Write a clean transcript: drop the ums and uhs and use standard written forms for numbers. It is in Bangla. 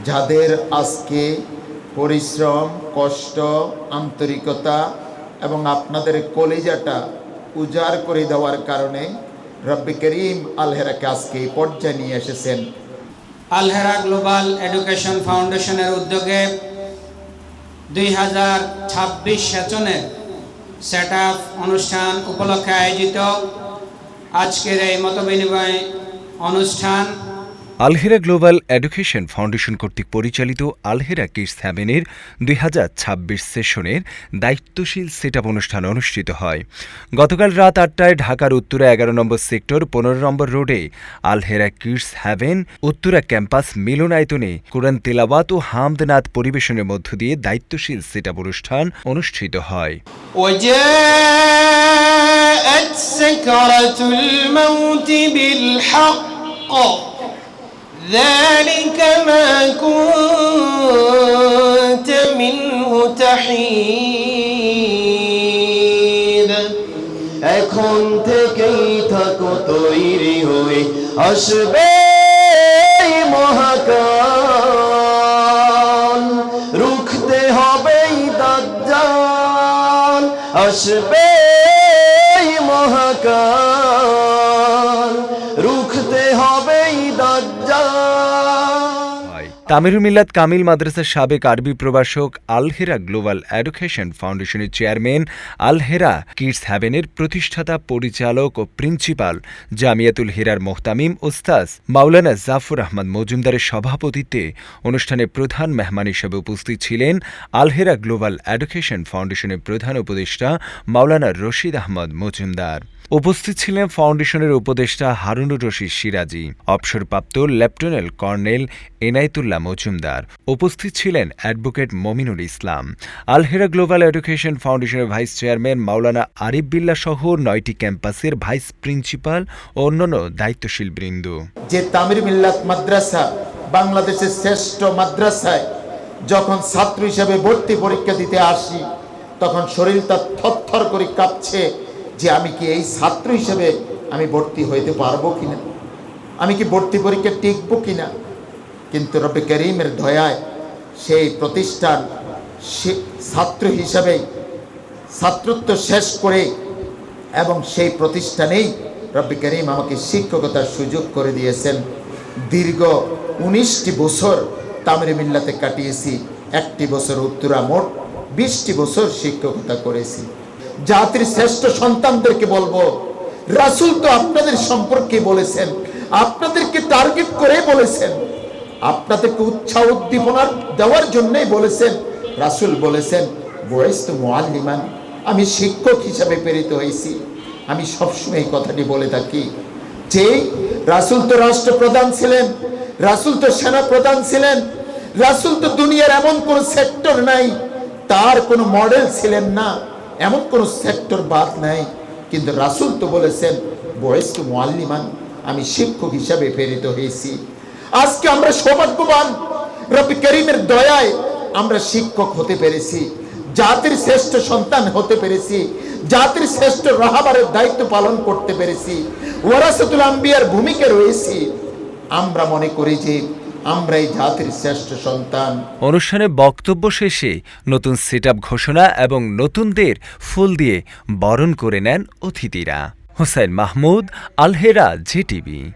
যাদের আজকে পরিশ্রম, কষ্ট, আন্তরিকতা এবং আপনাদের কলিজাটা উজাড় করে দেওয়ার কারণে রব্বে করিম আল-হেরাকে আজকে এই পর্যায়ে নিয়ে এসেছেন। আল-হেরা গ্লোবাল এডুকেশন ফাউন্ডেশনের উদ্যোগে 2026 সেশনের সেট আপ অনুষ্ঠান উপলক্ষে আয়োজিত আজকের এই মতবিনিময় অনুষ্ঠান আল-হেরা গ্লোবাল এডুকেশন ফাউন্ডেশন কর্তৃক পরিচালিত আল-হেরা কিডস হ্যাভেনের 2026 সেশনের দায়িত্বশীল সেটআপ অনুষ্ঠান অনুষ্ঠিত হয়। গতকাল রাত 8টায় ঢাকার উত্তরা 11 নম্বর সেক্টর 15 নম্বর রোডে আল-হেরা কিডস হ্যাভেন উত্তরা ক্যাম্পাস মিলনায়তনে কোরআন তেলাওয়াত ও হামদনাদ পরিবেশনের মধ্য দিয়ে দায়িত্বশীল সেটআপ অনুষ্ঠান অনুষ্ঠিত হয়। وجاءت سكرة الموت بالحق ذلك ما كنت منه تحيد এখন থেকেই থাকো তৈরি হয়ে আসবে মহাকাল রুখতে হবে দাজ্জাল আসবে মহাকাল রুখতে হবে দাজ্জাল। তামিরুল মিল্লাত কামিল মাদ্রাসার সাবেক আরবি প্রভাষক আল-হেরা গ্লোবাল এডুকেশন ফাউন্ডেশনের চেয়ারম্যান আল-হেরা কিডস হ্যাভেনের প্রতিষ্ঠাতা পরিচালক ও প্রিন্সিপাল জামিয়াতুল হেরার মোহতামিম ওস্তাজ মাওলানা জাফর আহমদ মজুমদারের সভাপতিত্বে অনুষ্ঠানে প্রধান মেহমান হিসেবে উপস্থিত ছিলেন আল-হেরা গ্লোবাল এডুকেশন ফাউন্ডেশনের প্রধান উপদেষ্টা মাওলানা রশিদ আহমদ মজুমদার। উপস্থিত ছিলেন ফাউন্ডেশনের উপদেষ্টা হারুনুর রশিদ সিরাজি, অবসরপ্রাপ্ত লেফটেন্যান্ট কর্নেল এনায়েতুল্লাহ মজুমদার। উপস্থিত ছিলেন অ্যাডভোকেট মমিনুল ইসলাম। আল-হেরা গ্লোবাল এডুকেশন ফাউন্ডেশনের ভাইস চেয়ারম্যান মাওলানা আরিফ বিল্লাহ সহ 9টি ক্যাম্পাসের ভাইস প্রিন্সিপাল ও অন্যান্য দায়িত্বশীল বৃন্দ। যে তামিরুল মিল্লাত মাদ্রাসা বাংলাদেশের শ্রেষ্ঠ মাদ্রাসায় যখন ছাত্র হিসেবে ভর্তি পরীক্ষা দিতে আসি, তখন শরীরটা থরথর করে কাঁপছে যে আমি কি এই ছাত্র হিসেবে আমি ভর্তি হইতে পারবো কিনা, আমি কি ভর্তি পরীক্ষা টিকবো কিনা। কিন্তু রব্বে করিমের দয়ায় সেই প্রতিষ্ঠান ছাত্র হিসাবেই ছাত্রত্ব শেষ করে এবং সেই প্রতিষ্ঠানেই রব্বে করিম আমাকে শিক্ষকতার সুযোগ করে দিয়েছেন। দীর্ঘ 19টি বছর তামিরুল মিল্লাতে কাটিয়েছি, 1টি বছর উত্তরা, মোট 20টি বছর শিক্ষকতা করেছি। জাতির শ্রেষ্ঠ সন্তানদেরকে বলবো, রাসূল তো আপনাদের সম্পর্কে বলেছেন, আপনাদেরকে টার্গেট করে বলেছেন, আপনাদেরকে উৎসাহ উদ্দীপনা দেওয়ার জন্যই বলেছেন। রাসূল বলেছেন বুইসতু মুআল্লিমান, আমি শিক্ষক হিসাবে প্রেরিত হয়েছি। আমি সবসময় এই কথাটি বলে থাকি যে রাসূল তো রাষ্ট্রপ্রধান ছিলেন, রাসূল তো সেনাপ্রধান ছিলেন, রাসূল তো দুনিয়ার এমন কোন সেক্টর নাই তার কোনো মডেল ছিলেন না, এমন কোন সেক্টর বাদ নাই। কিন্তু রাসূল তো বলেছেন বুইসতু মুআল্লিমান, আমি শিক্ষক হিসাবে প্রেরিত হয়েছি। আজকে আমরা সৌভাগ্যবান, রব্বে করিমের দয়ায় আমরা শিক্ষক হতে পেরেছি, জাতির শ্রেষ্ঠ সন্তান হতে পেরেছি, জাতির শ্রেষ্ঠ রাহবারের দায়িত্ব পালন করতে পেরেছি, ওয়ারাসাতুল আম্বিয়ার ভূমিকা রয়েছি। আমরা মনে করি যে আমরা এই জাতির শ্রেষ্ঠ সন্তান। অনুষ্ঠানে বক্তব্য শেষে নতুন সেটআপ ঘোষণা এবং নতুনদের ফুল দিয়ে বরণ করে নেন অতিথিরা। হোসেন মাহমুদ, আল-হেরা, জেটিভি।